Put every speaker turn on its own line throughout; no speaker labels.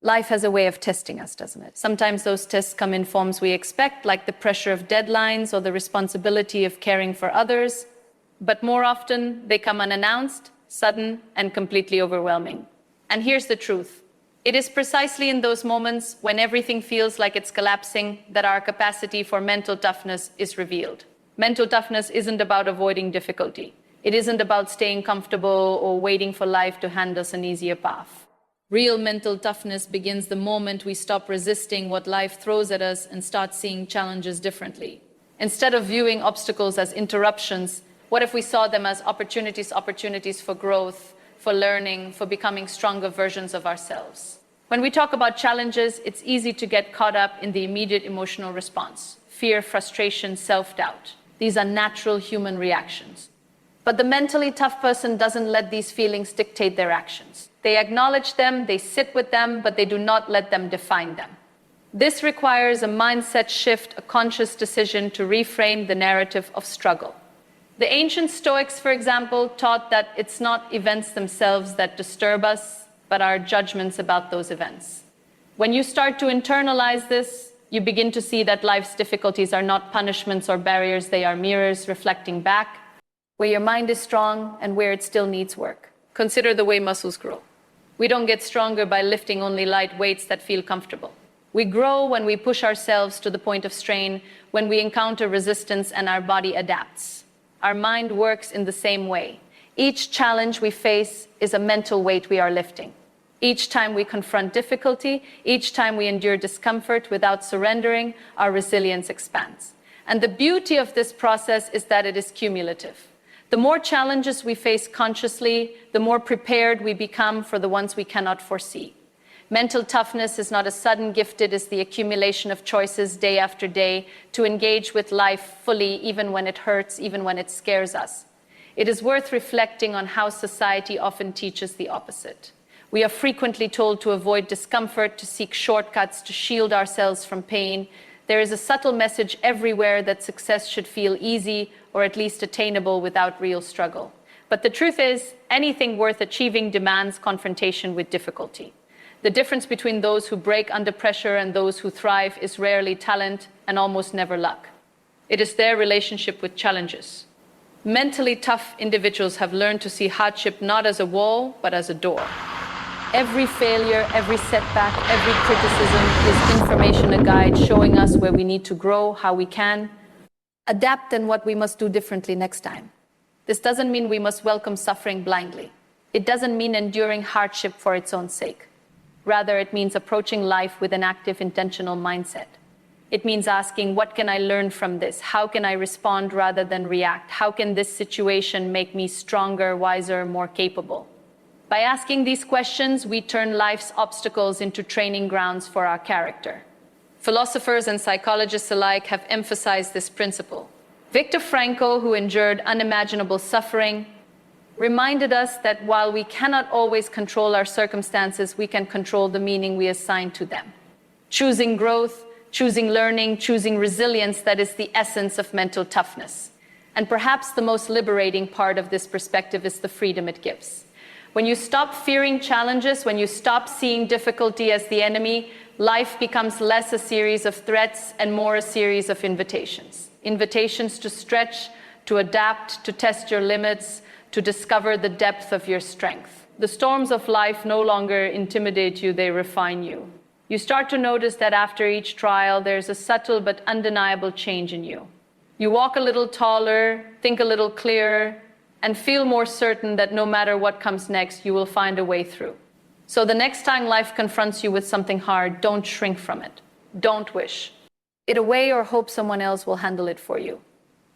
Life has a way of testing us, doesn't it? Sometimes those tests come in forms we expect, like the pressure of deadlines or the responsibility of caring for others. But more often, they come unannounced, sudden, and completely overwhelming. And here's the truth. It is precisely in those moments when everything feels like it's collapsing that our capacity for mental toughness is revealed. Mental toughness isn't about avoiding difficulty. It isn't about staying comfortable or waiting for life to hand us an easier path. Real mental toughness begins the moment we stop resisting what life throws at us and start seeing challenges differently. Instead of viewing obstacles as interruptions, what if we saw them as opportunities for growth, for learning, for becoming stronger versions of ourselves? When we talk about challenges, it's easy to get caught up in the immediate emotional response: fear, frustration, self-doubt. These are natural human reactions. But the mentally tough person doesn't let these feelings dictate their actions. They acknowledge them, they sit with them, but they do not let them define them. This requires a mindset shift, a conscious decision to reframe the narrative of struggle. The ancient Stoics, for example, taught that it's not events themselves that disturb us, but our judgments about those events. When you start to internalize this, you begin to see that life's difficulties are not punishments or barriers, they are mirrors reflecting back where your mind is strong and where it still needs work. Consider the way muscles grow. We don't get stronger by lifting only light weights that feel comfortable. We grow when we push ourselves to the point of strain, when we encounter resistance and our body adapts. Our mind works in the same way. Each challenge we face is a mental weight we are lifting. Each time we confront difficulty, each time we endure discomfort without surrendering, our resilience expands. And the beauty of this process is that it is cumulative. The more challenges we face consciously, the more prepared we become for the ones we cannot foresee. Mental toughness is not a sudden gift, it is the accumulation of choices day after day to engage with life fully, even when it hurts, even when it scares us. It is worth reflecting on how society often teaches the opposite. We are frequently told to avoid discomfort, to seek shortcuts, to shield ourselves from pain. There is a subtle message everywhere that success should feel easy or at least attainable without real struggle. But the truth is, anything worth achieving demands confrontation with difficulty. The difference between those who break under pressure and those who thrive is rarely talent and almost never luck. It is their relationship with challenges. Mentally tough individuals have learned to see hardship not as a wall, but as a door. Every failure, every setback, every criticism is information, a guide showing us where we need to grow, how we can adapt, and what we must do differently next time. This doesn't mean we must welcome suffering blindly. It doesn't mean enduring hardship for its own sake. Rather, it means approaching life with an active, intentional mindset. It means asking, what can I learn from this? How can I respond rather than react? How can this situation make me stronger, wiser, more capable? By asking these questions, we turn life's obstacles into training grounds for our character. Philosophers and psychologists alike have emphasized this principle. Viktor Frankl, who endured unimaginable suffering, reminded us that while we cannot always control our circumstances, we can control the meaning we assign to them. Choosing growth, choosing learning, choosing resilience, that is the essence of mental toughness. And perhaps the most liberating part of this perspective is the freedom it gives. When you stop fearing challenges, when you stop seeing difficulty as the enemy, life becomes less a series of threats and more a series of invitations. Invitations to stretch, to adapt, to test your limits, to discover the depth of your strength. The storms of life no longer intimidate you, they refine you. You start to notice that after each trial, there's a subtle but undeniable change in you. You walk a little taller, think a little clearer, and feel more certain that no matter what comes next, you will find a way through. So the next time life confronts you with something hard, don't shrink from it. Don't wish it away or hope someone else will handle it for you.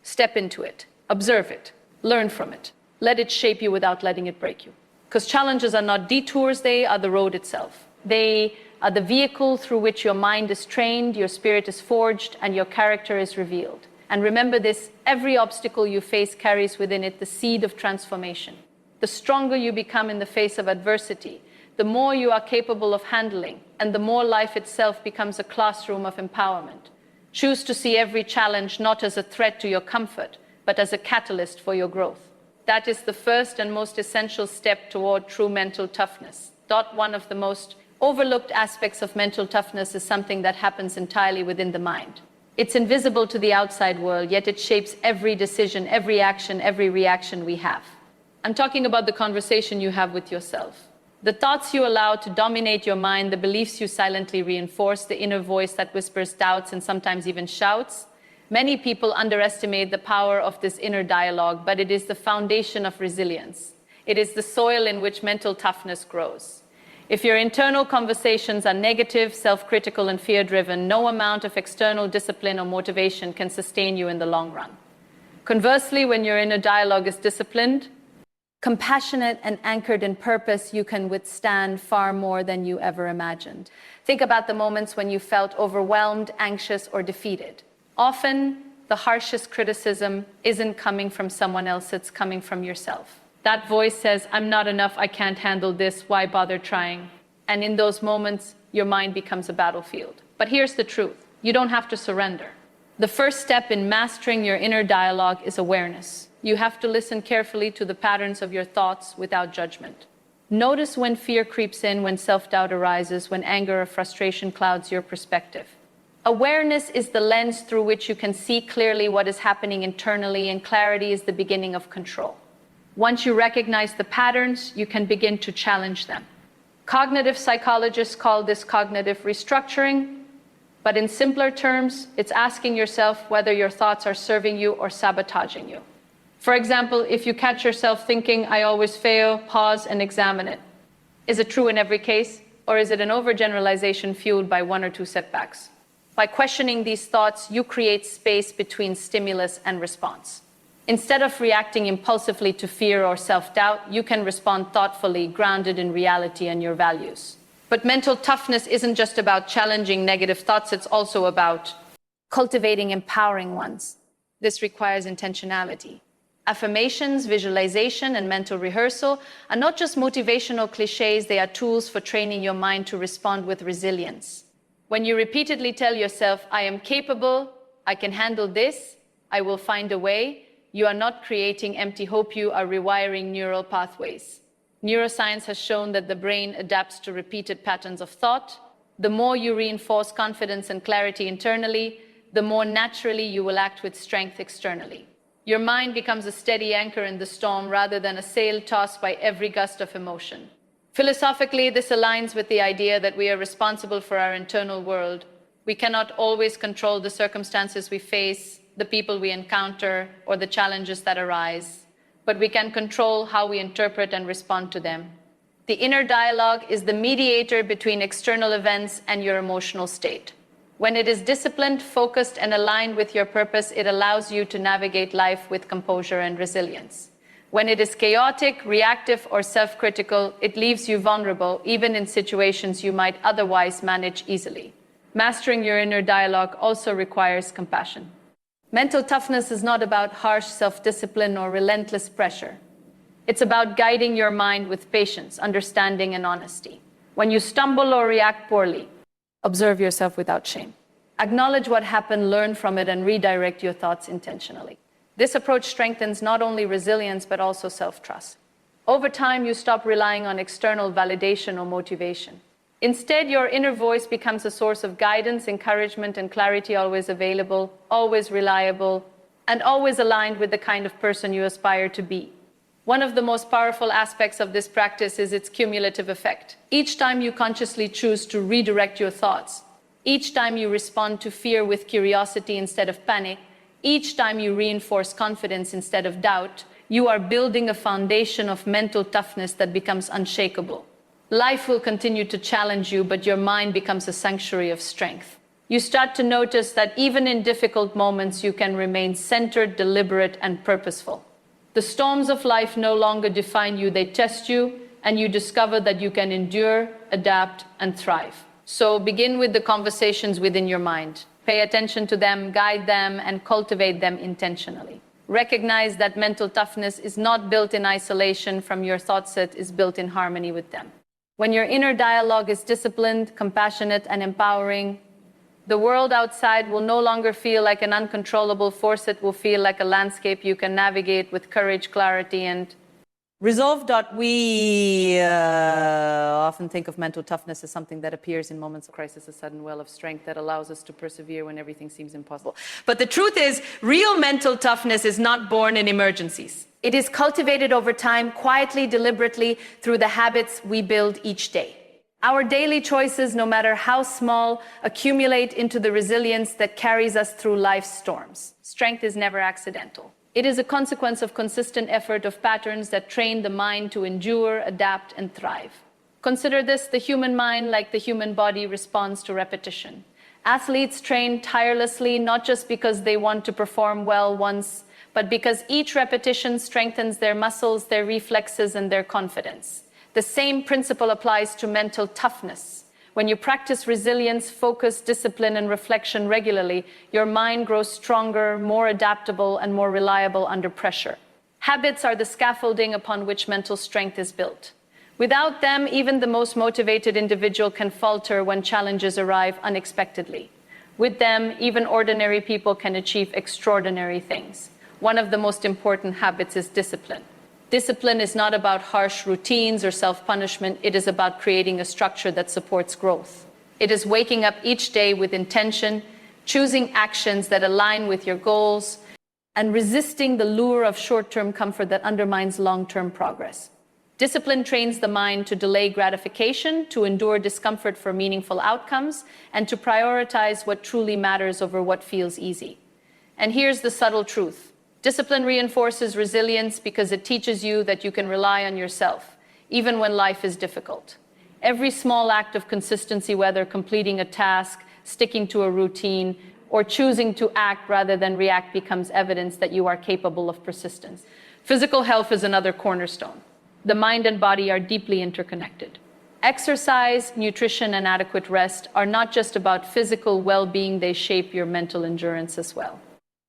Step into it, observe it, learn from it. Let it shape you without letting it break you. Because challenges are not detours, they are the road itself. They are the vehicle through which your mind is trained, your spirit is forged, and your character is revealed. And remember this, every obstacle you face carries within it the seed of transformation. The stronger you become in the face of adversity, the more you are capable of handling, and the more life itself becomes a classroom of empowerment. Choose to see every challenge not as a threat to your comfort, but as a catalyst for your growth. That is the first and most essential step toward true mental toughness. One of the most overlooked aspects of mental toughness is something that happens entirely within the mind. It's invisible to the outside world, yet it shapes every decision, every action, every reaction we have. I'm talking about the conversation you have with yourself. The thoughts you allow to dominate your mind, the beliefs you silently reinforce, the inner voice that whispers doubts and sometimes even shouts. Many people underestimate the power of this inner dialogue, but it is the foundation of resilience. It is the soil in which mental toughness grows. If your internal conversations are negative, self-critical, and fear-driven, no amount of external discipline or motivation can sustain you in the long run. Conversely, when your inner dialogue is disciplined, compassionate, and anchored in purpose, you can withstand far more than you ever imagined. Think about the moments when you felt overwhelmed, anxious, or defeated. Often, the harshest criticism isn't coming from someone else, it's coming from yourself. That voice says, "I'm not enough, I can't handle this, why bother trying?" And in those moments, your mind becomes a battlefield. But here's the truth, you don't have to surrender. The first step in mastering your inner dialogue is awareness. You have to listen carefully to the patterns of your thoughts without judgment. Notice when fear creeps in, when self-doubt arises, when anger or frustration clouds your perspective. Awareness is the lens through which you can see clearly what is happening internally, and clarity is the beginning of control. Once you recognize the patterns, you can begin to challenge them. Cognitive psychologists call this cognitive restructuring, but in simpler terms, it's asking yourself whether your thoughts are serving you or sabotaging you. For example, if you catch yourself thinking, "I always fail," pause and examine it. Is it true in every case, or is it an overgeneralization fueled by one or two setbacks? By questioning these thoughts, you create space between stimulus and response. Instead of reacting impulsively to fear or self-doubt, you can respond thoughtfully, grounded in reality and your values. But mental toughness isn't just about challenging negative thoughts, it's also about cultivating empowering ones. This requires intentionality. Affirmations, visualization, and mental rehearsal are not just motivational cliches, they are tools for training your mind to respond with resilience. When you repeatedly tell yourself, "I am capable, I can handle this, I will find a way," you are not creating empty hope, you are rewiring neural pathways. Neuroscience has shown that the brain adapts to repeated patterns of thought. The more you reinforce confidence and clarity internally, the more naturally you will act with strength externally. Your mind becomes a steady anchor in the storm rather than a sail tossed by every gust of emotion. Philosophically, this aligns with the idea that we are responsible for our internal world. We cannot always control the circumstances we face, the people we encounter, or the challenges that arise, but we can control how we interpret and respond to them. The inner dialogue is the mediator between external events and your emotional state. When it is disciplined, focused, and aligned with your purpose, it allows you to navigate life with composure and resilience. When it is chaotic, reactive, or self-critical, it leaves you vulnerable, even in situations you might otherwise manage easily. Mastering your inner dialogue also requires compassion. Mental toughness is not about harsh self-discipline or relentless pressure. It's about guiding your mind with patience, understanding, and honesty. When you stumble or react poorly, observe yourself without shame. Acknowledge what happened, learn from it, and redirect your thoughts intentionally. This approach strengthens not only resilience, but also self-trust. Over time, you stop relying on external validation or motivation. Instead, your inner voice becomes a source of guidance, encouragement, and clarity, always available, always reliable, and always aligned with the kind of person you aspire to be. One of the most powerful aspects of this practice is its cumulative effect. Each time you consciously choose to redirect your thoughts, each time you respond to fear with curiosity instead of panic, each time you reinforce confidence instead of doubt, you are building a foundation of mental toughness that becomes unshakable. Life will continue to challenge you, but your mind becomes a sanctuary of strength. You start to notice that even in difficult moments, you can remain centered, deliberate, and purposeful. The storms of life no longer define you, they test you, and you discover that you can endure, adapt, and thrive. So begin with the conversations within your mind. Pay attention to them, guide them, and cultivate them intentionally. Recognize that mental toughness is not built in isolation from your thought set, is built in harmony with them. When your inner dialogue is disciplined, compassionate, and empowering, the world outside will no longer feel like an uncontrollable force. It will feel like a landscape you can navigate with courage, clarity, and We often think of mental toughness as something that appears in moments of crisis, a sudden well of strength that allows us to persevere when everything seems impossible. But the truth is, real mental toughness is not born in emergencies. It is cultivated over time, quietly, deliberately, through the habits we build each day. Our daily choices, no matter how small, accumulate into the resilience that carries us through life's storms. Strength is never accidental. It is a consequence of consistent effort, of patterns that train the mind to endure, adapt, and thrive. Consider this: the human mind, like the human body, responds to repetition. Athletes train tirelessly, not just because they want to perform well once, but because each repetition strengthens their muscles, their reflexes, and their confidence. The same principle applies to mental toughness. When you practice resilience, focus, discipline, and reflection regularly, your mind grows stronger, more adaptable, and more reliable under pressure. Habits are the scaffolding upon which mental strength is built. Without them, even the most motivated individual can falter when challenges arrive unexpectedly. With them, even ordinary people can achieve extraordinary things. One of the most important habits is discipline. Discipline is not about harsh routines or self-punishment. It is about creating a structure that supports growth. It is waking up each day with intention, choosing actions that align with your goals, and resisting the lure of short-term comfort that undermines long-term progress. Discipline trains the mind to delay gratification, to endure discomfort for meaningful outcomes, and to prioritize what truly matters over what feels easy. And here's the subtle truth. Discipline reinforces resilience because it teaches you that you can rely on yourself, even when life is difficult. Every small act of consistency, whether completing a task, sticking to a routine, or choosing to act rather than react, becomes evidence that you are capable of persistence. Physical health is another cornerstone. The mind and body are deeply interconnected. Exercise, nutrition, and adequate rest are not just about physical well-being, they shape your mental endurance as well.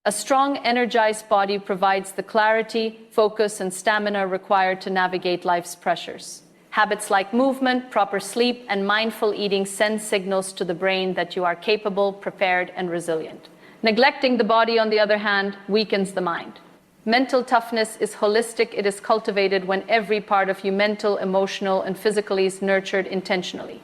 A strong, energized body provides the clarity, focus, and stamina required to navigate life's pressures. Habits like movement, proper sleep, and mindful eating send signals to the brain that you are capable, prepared, and resilient. Neglecting the body, on the other hand, weakens the mind. Mental toughness is holistic. It is cultivated when every part of you, mental, emotional, and physically, is nurtured intentionally.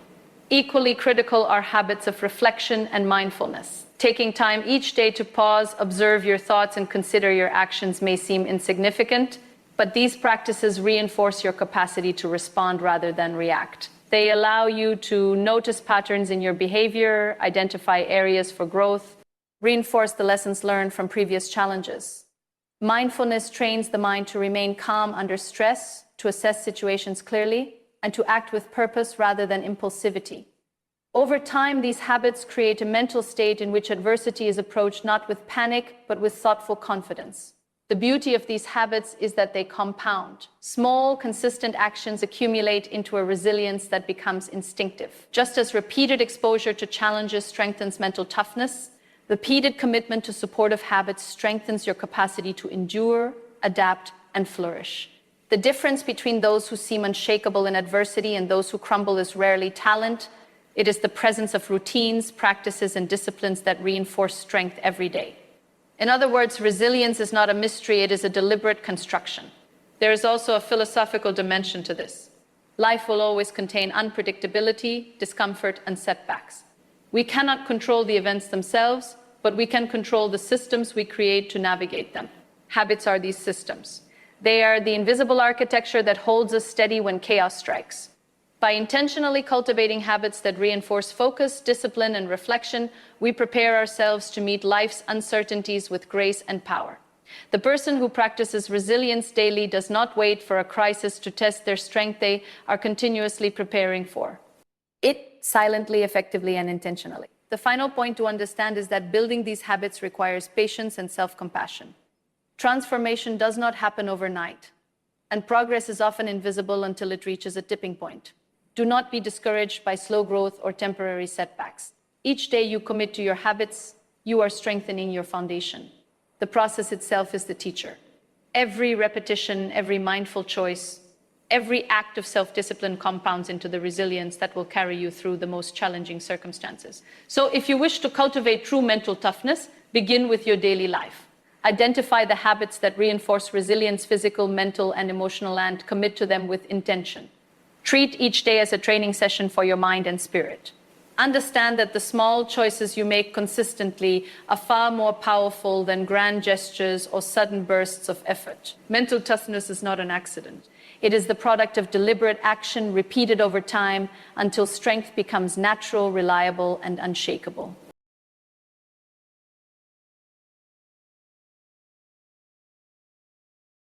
Equally critical are habits of reflection and mindfulness. Taking time each day to pause, observe your thoughts, and consider your actions may seem insignificant, but these practices reinforce your capacity to respond rather than react. They allow you to notice patterns in your behavior, identify areas for growth, reinforce the lessons learned from previous challenges. Mindfulness trains the mind to remain calm under stress, to assess situations clearly, and to act with purpose rather than impulsivity. Over time, these habits create a mental state in which adversity is approached not with panic, but with thoughtful confidence. The beauty of these habits is that they compound. Small, consistent actions accumulate into a resilience that becomes instinctive. Just as repeated exposure to challenges strengthens mental toughness, repeated commitment to supportive habits strengthens your capacity to endure, adapt, and flourish. The difference between those who seem unshakable in adversity and those who crumble is rarely talent. It is the presence of routines, practices, and disciplines that reinforce strength every day. In other words, resilience is not a mystery, it is a deliberate construction. There is also a philosophical dimension to this. Life will always contain unpredictability, discomfort, and setbacks. We cannot control the events themselves, but we can control the systems we create to navigate them. Habits are these systems. They are the invisible architecture that holds us steady when chaos strikes. By intentionally cultivating habits that reinforce focus, discipline, and reflection, we prepare ourselves to meet life's uncertainties with grace and power. The person who practices resilience daily does not wait for a crisis to test their strength. They are continuously preparing for it, silently, effectively, and intentionally. The final point to understand is that building these habits requires patience and self-compassion. Transformation does not happen overnight, and progress is often invisible until it reaches a tipping point. Do not be discouraged by slow growth or temporary setbacks. Each day you commit to your habits, you are strengthening your foundation. The process itself is the teacher. Every repetition, every mindful choice, every act of self-discipline compounds into the resilience that will carry you through the most challenging circumstances. So if you wish to cultivate true mental toughness, begin with your daily life. Identify the habits that reinforce resilience, physical, mental, and emotional, and commit to them with intention. Treat each day as a training session for your mind and spirit. Understand that the small choices you make consistently are far more powerful than grand gestures or sudden bursts of effort. Mental toughness is not an accident. It is the product of deliberate action repeated over time until strength becomes natural, reliable, and unshakable.